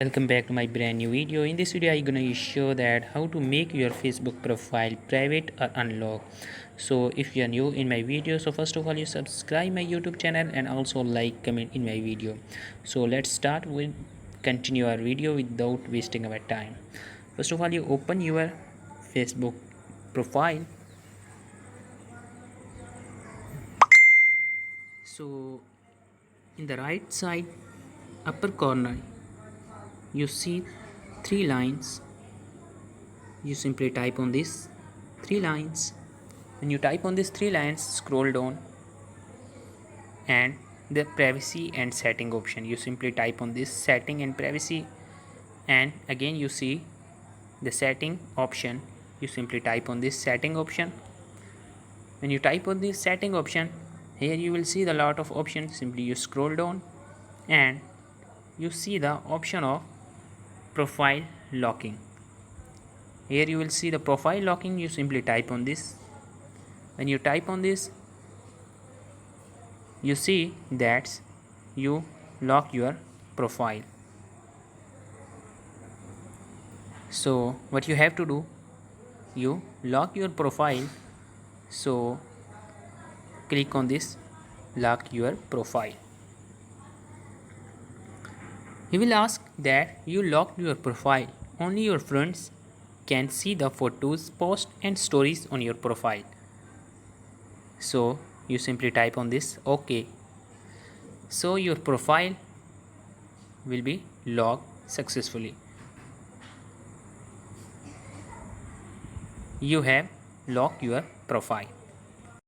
Welcome back to my brand new video. In this video I'm gonna show that how to make your Facebook profile private or unlocked. So if you are new in my video, so first of all you subscribe my YouTube channel and also like, comment in my video. So let's start with continue our video without wasting our time. First of all you open your Facebook profile. So in the right side upper corner you see three lines. You simply type on these three lines. When you type on these three lines, scroll down and the privacy and setting option, you simply type on this setting and privacy, and again you see the setting option. You simply type on this setting option. When you type on this setting option, here you will see the lot of options. Simply you scroll down and you see the option of profile locking. Here you will see the profile locking. You simply type on this. When you type on this, you see that you lock your profile. So what you have to do, you lock your profile. So click on this lock your profile. He will ask that you locked your profile. Only your friends can see the photos, posts and stories on your profile. So you simply type on this OK. So your profile will be locked successfully. You have locked your profile.